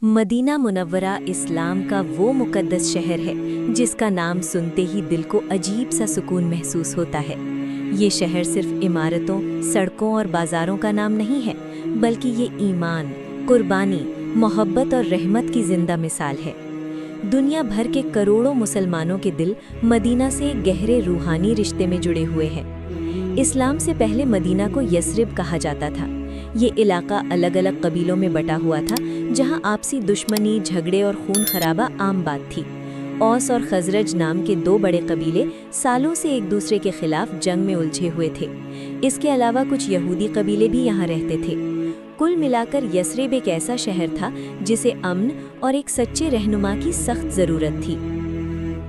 Medina Munawwara इस्लाम का वो मुकद्दस शहर है जिसका नाम सुनते ही दिल को अजीब सा सुकून महसूस होता है। ये शहर सिर्फ इमारतों, सड़कों और बाज़ारों का नाम नहीं है, बल्कि ये ईमान, कुर्बानी, मोहब्बत और रहमत की जिंदा मिसाल है। दुनिया भर के करोड़ों मुसलमानों के दिल मदीना से गहरे रूहानी रिश्ते में जुड़े हुए हैं। इस्लाम से पहले मदीना को यस्रिब कहा जाता था। ये इलाका अलग अलग कबीलों में बटा हुआ था, जहां आपसी दुश्मनी, झगड़े और खून खराबा आम बात थी। औस और खजरज नाम के दो बड़े कबीले सालों से एक दूसरे के खिलाफ जंग में उलझे हुए थे। इसके अलावा कुछ यहूदी कबीले भी यहाँ रहते थे। कुल मिलाकर यस्रिब एक ऐसा शहर था जिसे अमन और एक सच्चे रहनुमा की सख्त ज़रूरत थी।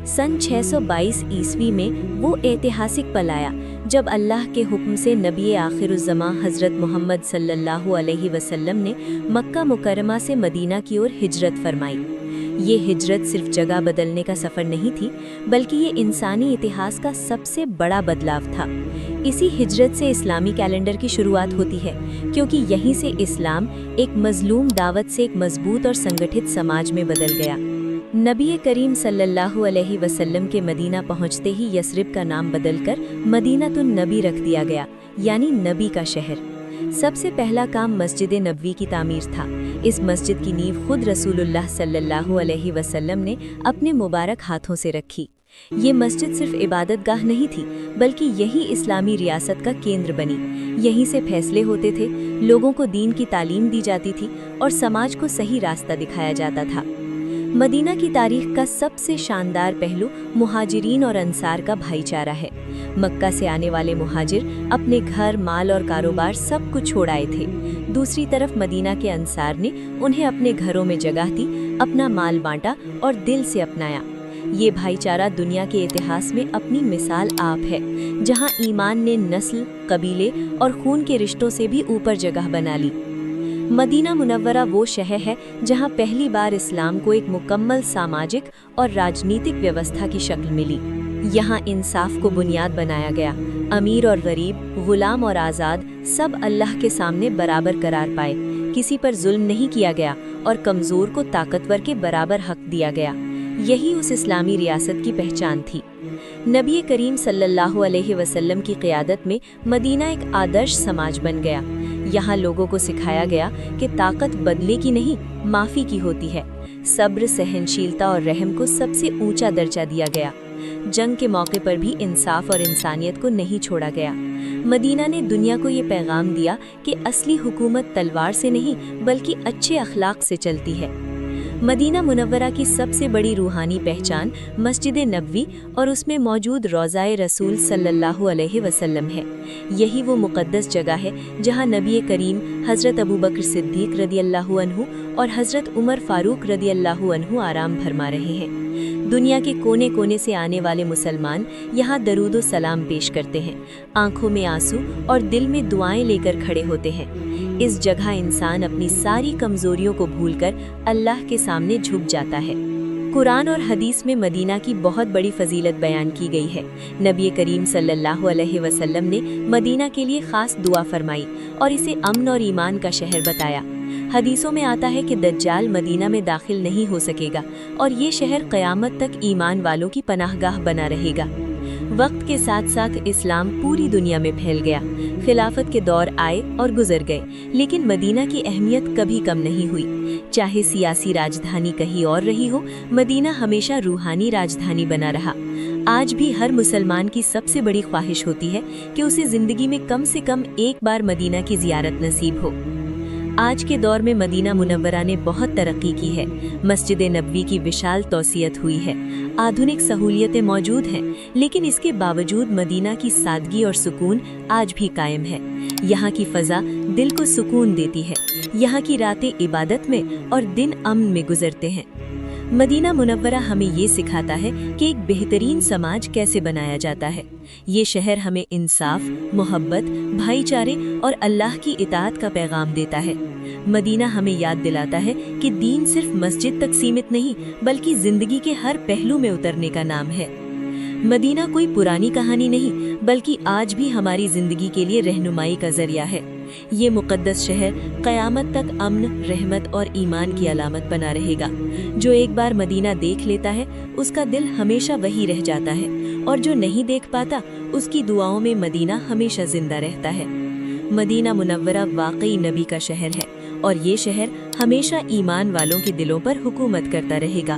सन 622 ईस्वी में वो ऐतिहासिक पल आया जब अल्लाह के हुक्म से नबी आखिरुज़्ज़मां हज़रत मोहम्मद सल्लल्लाहु अलैहि वसल्लम ने मक्का मुकर्रमा से मदीना की ओर हिजरत फरमाई। ये हिजरत सिर्फ जगह बदलने का सफ़र नहीं थी, बल्कि ये इंसानी इतिहास का सबसे बड़ा बदलाव था। इसी हिजरत से इस्लामी कैलेंडर की शुरुआत होती है, क्योंकि यहीं से इस्लाम एक मजलूम दावत से एक मजबूत और संगठित समाज में बदल गया। नबी करीम सल्लल्लाहु अलैहि वसल्लम के मदीना पहुंचते ही यस्रिब का नाम बदलकर मदीनतुन नबी रख दिया गया, यानी नबी का शहर। सबसे पहला काम मस्जिद नबवी की तामीर था। इस मस्जिद की नींव खुद रसूलुल्लाह सल्लल्लाहु अलैहि वसल्लम ने अपने मुबारक हाथों से रखी। ये मस्जिद सिर्फ इबादतगाह नहीं थी, बल्कि यही इस्लामी रियासत का केंद्र बनी। यहीं से फैसले होते थे, लोगों को दीन की तालीम दी जाती थी और समाज को सही रास्ता दिखाया जाता था। मदीना की तारीख का सबसे शानदार पहलू मुहाजिरीन और अंसार का भाईचारा है। मक्का से आने वाले मुहाजिर अपने घर, माल और कारोबार सब कुछ छोड़ आए थे। दूसरी तरफ मदीना के अंसार ने उन्हें अपने घरों में जगह दी, अपना माल बांटा और दिल से अपनाया। ये भाईचारा दुनिया के इतिहास में अपनी मिसाल आप है, जहां ईमान ने नस्ल, कबीले और खून के रिश्तों से भी ऊपर जगह बना ली। मदीना मुनव्वरा वो शहर है जहां पहली बार इस्लाम को एक मुकम्मल सामाजिक और राजनीतिक व्यवस्था की शक्ल मिली। यहाँ इंसाफ को बुनियाद बनाया गया। अमीर और गरीब, गुलाम और आज़ाद सब अल्लाह के सामने बराबर करार पाए। किसी पर जुल्म नहीं किया गया और कमज़ोर को ताकतवर के बराबर हक दिया गया। यही उस इस्लामी रियासत की पहचान थी। नबी करीम सल्लल्लाहु अलैहि वसल्लम की क़ियादत में मदीना एक आदर्श समाज बन गया। यहाँ लोगों को सिखाया गया कि ताकत बदले की नहीं, माफ़ी की होती है। सब्र, सहनशीलता और रहम को सबसे ऊंचा दर्जा दिया गया। जंग के मौके पर भी इंसाफ और इंसानियत को नहीं छोड़ा गया। मदीना ने दुनिया को ये पैगाम दिया कि असली हुकूमत तलवार से नहीं, बल्कि अच्छे अखलाक से चलती है। मदीना मुनव्वरा की सबसे बड़ी रूहानी पहचान मस्जिद नबवी और उसमें मौजूद रोज़ाए रसूल सल्लल्लाहु अलैहि वसल्लम है। यही वो मुक़द्दस जगह है जहां नबी करीम हज़रत अबू बकर सिद्दीक़ रदियल्लाहु अन्हु और हज़रत उमर फ़ारूक रदियल्लाहु अन्हु आराम फरमा रहे हैं। दुनिया के कोने कोने से आने वाले मुसलमान यहाँ दरूद सलाम पेश करते हैं, आंखों में आंसू और दिल में दुआएं लेकर खड़े होते हैं। इस जगह इंसान अपनी सारी कमजोरियों को भूलकर अल्लाह के सामने झुक जाता है। कुरान और हदीस में मदीना की बहुत बड़ी फजीलत बयान की गई है। नबी करीम सल्लल्लाहु अलैहि वसल्लम ने मदीना के लिए खास दुआ फरमाई और इसे अमन और ईमान का शहर बताया। हदीसों में आता है कि दज्जाल मदीना में दाखिल नहीं हो सकेगा और ये शहर क़यामत तक ईमान वालों की पनाहगाह बना रहेगा। वक्त के साथ साथ इस्लाम पूरी दुनिया में फैल गया। खिलाफत के दौर आए और गुजर गए, लेकिन मदीना की अहमियत कभी कम नहीं हुई। चाहे सियासी राजधानी कहीं और रही हो, मदीना हमेशा रूहानी राजधानी बना रहा। आज भी हर मुसलमान की सबसे बड़ी ख्वाहिश होती है कि उसे ज़िंदगी में कम से कम एक बार मदीना की ज़ियारत नसीब हो। आज के दौर में मदीना मुनव्वरा ने बहुत तरक्की की है। मस्जिद नबवी की विशाल तौसीयत हुई है, आधुनिक सहूलियतें मौजूद हैं, लेकिन इसके बावजूद मदीना की सादगी और सुकून आज भी कायम है। यहाँ की फ़ज़ा दिल को सुकून देती है। यहाँ की रातें इबादत में और दिन अमन में गुजरते हैं। मदीना मुनव्वरा हमें ये सिखाता है कि एक बेहतरीन समाज कैसे बनाया जाता है। ये शहर हमें इंसाफ, मोहब्बत, भाईचारे और अल्लाह की इताअत का पैगाम देता है। मदीना हमें याद दिलाता है कि दीन सिर्फ मस्जिद तक सीमित नहीं, बल्कि ज़िंदगी के हर पहलू में उतरने का नाम है। मदीना कोई पुरानी कहानी नहीं, बल्कि आज भी हमारी ज़िंदगी के लिए रहनुमाई का ज़रिया है। یہ مقدس شہر قیامت تک امن، رحمت اور ایمان کی علامت بنا رہے گا۔ جو ایک بار مدینہ دیکھ لیتا ہے اس کا دل ہمیشہ وہی رہ جاتا ہے، اور جو نہیں دیکھ پاتا اس کی دعاؤں میں مدینہ ہمیشہ زندہ رہتا ہے۔ مدینہ منورہ واقعی نبی کا شہر ہے، اور یہ شہر ہمیشہ ایمان والوں کے دلوں پر حکومت کرتا رہے گا۔